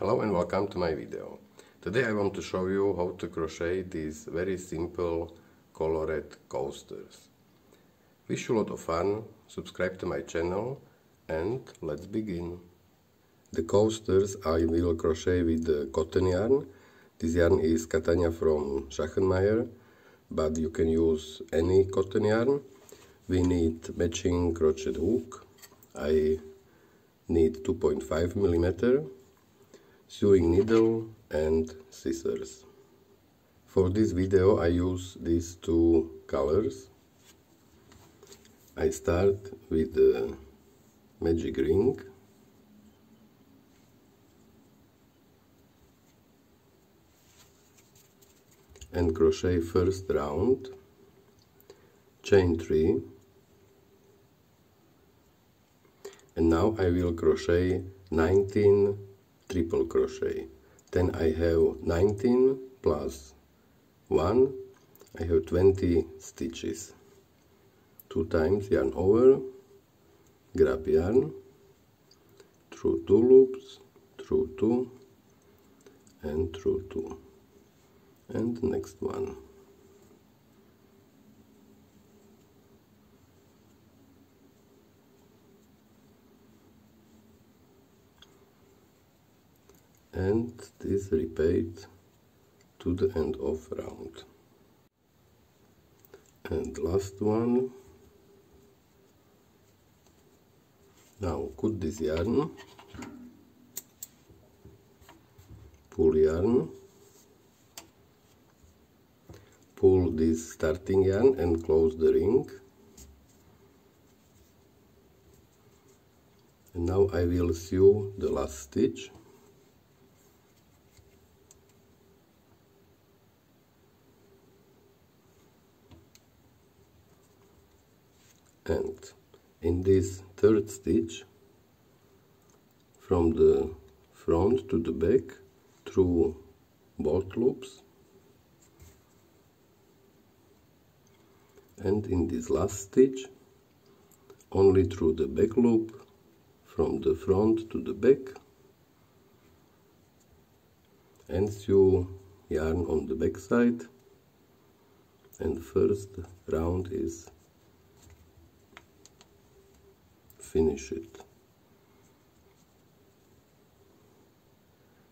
Hello and welcome to my video. Today I want to show you how to crochet these very simple colored coasters. Wish you a lot of fun, subscribe to my channel and let's begin. The coasters I will crochet with the cotton yarn. This yarn is Catania from Schachenmeier, but you can use any cotton yarn. We need matching crochet hook. I need 2.5 mm, sewing needle and scissors. For this video I use these two colors. I start with the magic ring and crochet first round, chain 3, and now I will crochet 19 triple crochet. Then I have 19 plus 1, I have 20 stitches. 2 times yarn over, grab yarn, through 2 loops, through 2 and through 2, and the next one. And this repeat to the end of round. And last one. Now cut this yarn, pull yarn, pull this starting yarn and close the ring. And now I will sew the last stitch. And in this third stitch, from the front to the back through both loops, and in this last stitch only through the back loop, from the front to the back, and sew yarn on the back side, and first round is finish it.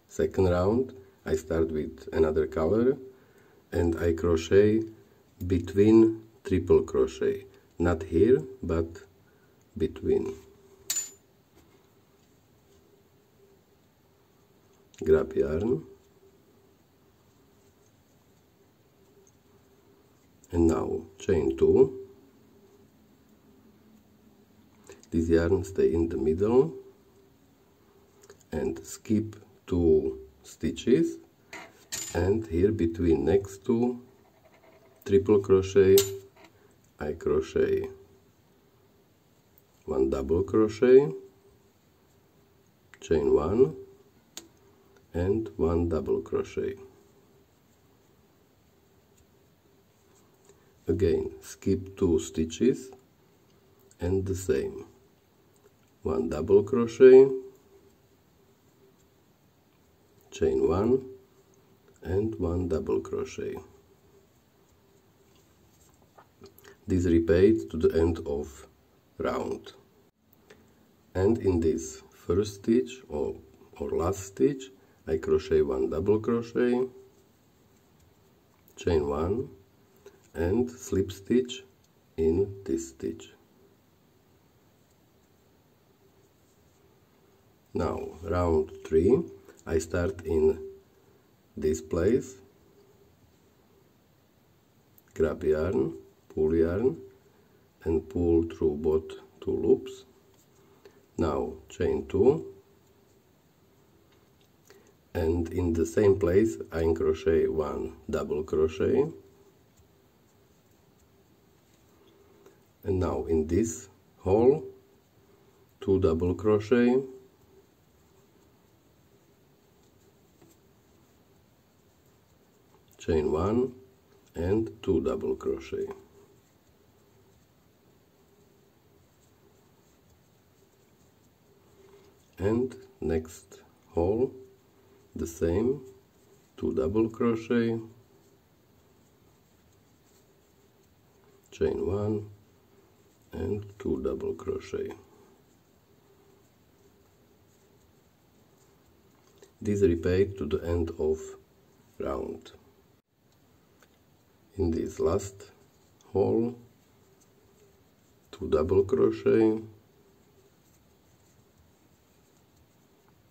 Second round I start with another color and I crochet between triple crochet, not here but between. Grab yarn and now chain 2. This yarn stay in the middle and skip 2 stitches, and here between next 2 triple crochet I crochet 1 double crochet, chain 1 and 1 double crochet. Again skip 2 stitches and the same, 1 double crochet, chain 1 and 1 double crochet. This repeat to the end of round. And in this first stitch or last stitch I crochet 1 double crochet, chain 1 and slip stitch in this stitch. Now round 3 I start in this place, grab yarn, pull yarn and pull through both 2 loops. Now chain 2 and in the same place I crochet 1 double crochet, and now in this hole 2 double crochet, chain 1 and 2 double crochet. And next hole the same, 2 double crochet, chain 1 and 2 double crochet. This repeat to the end of round. In this last hole, 2 double crochet,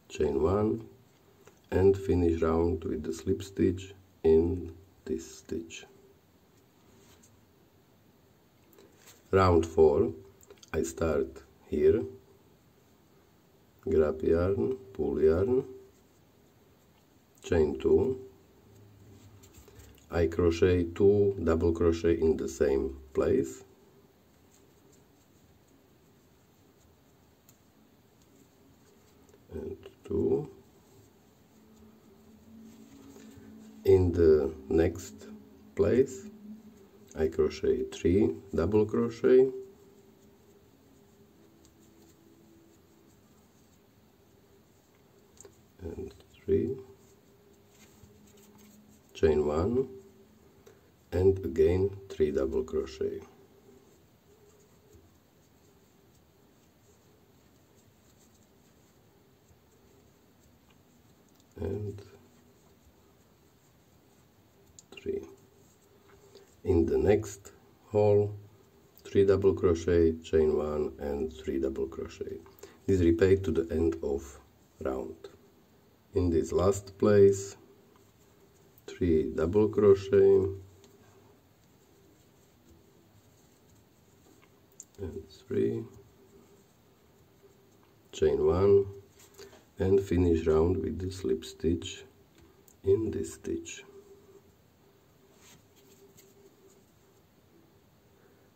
chain 1 and finish round with the slip stitch in this stitch. Round 4, I start here, grab yarn, pull yarn, chain 2, I crochet 2 double crochet in the same place, and 2. In the next place I crochet 3 double crochet, and 3, chain 1 and again 3 double crochet. And 3. In the next hole, 3 double crochet, chain 1 and 3 double crochet. This repeat to the end of round. In this last place, 3 double crochet and 3, chain 1 and finish round with the slip stitch in this stitch.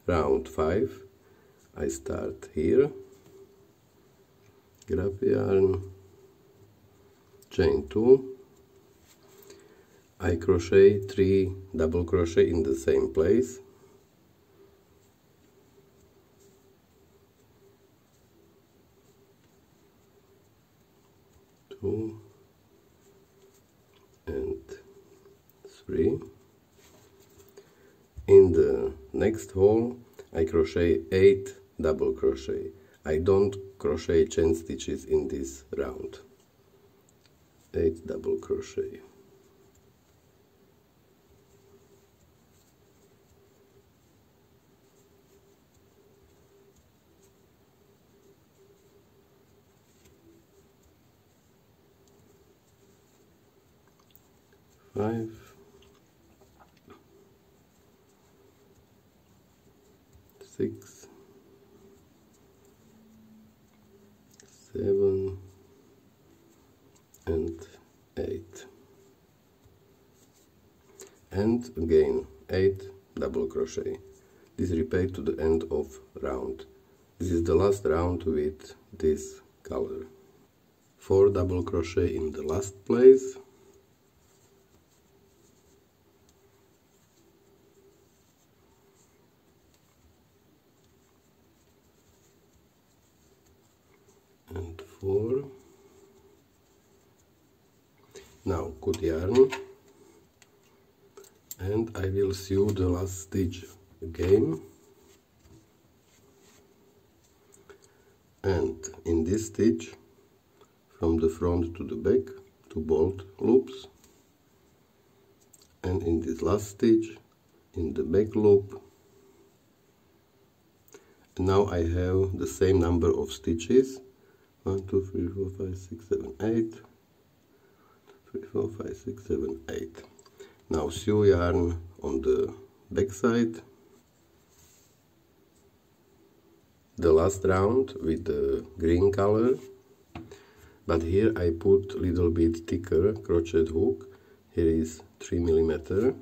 Round 5, I start here, grab yarn, chain 2, I crochet 3 double crochet in the same place, two and 3. In the next hole I crochet 8 double crochet. I don't crochet chain stitches in this round. 8 double crochet. Five, 6, 7 and 8, and again 8 double crochet. This repeat to the end of round. This is the last round with this color. 4 double crochet in the last place, and 4. Now cut yarn and I will sew the last stitch again, and in this stitch from the front to the back 2 bolt loops, and in this last stitch in the back loop. And now I have the same number of stitches, 1, 2, 3, 4, 5, 6, 7, 8, 3, 4, 5, 6, 7, 8. Now sew yarn on the back side. The last round with the green color, but here I put a little bit thicker crochet hook. Here is 3 mm.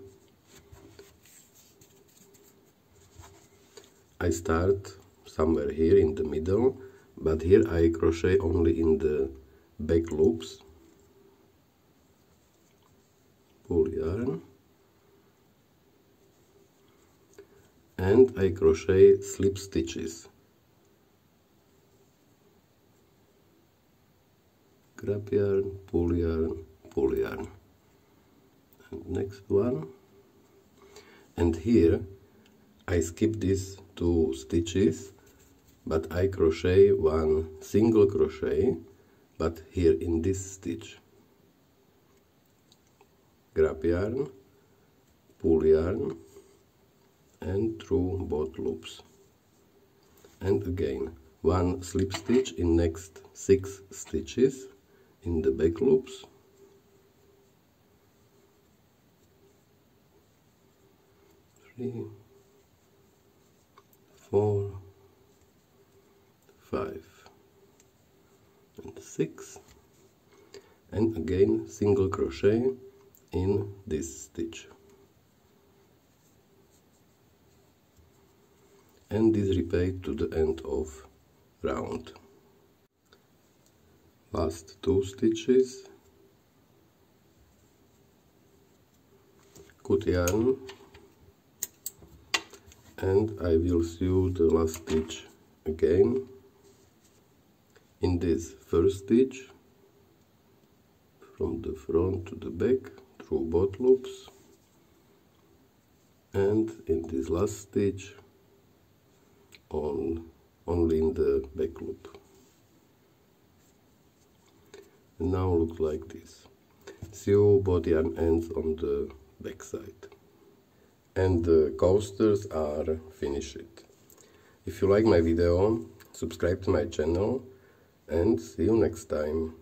I start somewhere here in the middle, but here I crochet only in the back loops. Pull yarn and I crochet slip stitches. Grab yarn, pull next one, and here I skip these 2 stitches, but I crochet 1 single crochet, but here in this stitch. Grab yarn, pull yarn, and through both loops. And again 1 slip stitch in next 6 stitches in the back loops. 3, 4, 5 and 6, and again single crochet in this stitch, and this repeat to the end of round. Last 2 stitches, cut yarn, and I will sew the last stitch again in this first stitch from the front to the back through both loops, and in this last stitch only in the back loop. And now looks like this. Sew both yarn ends on the back side. And the coasters are finished. If you like my video, subscribe to my channel, and see you next time.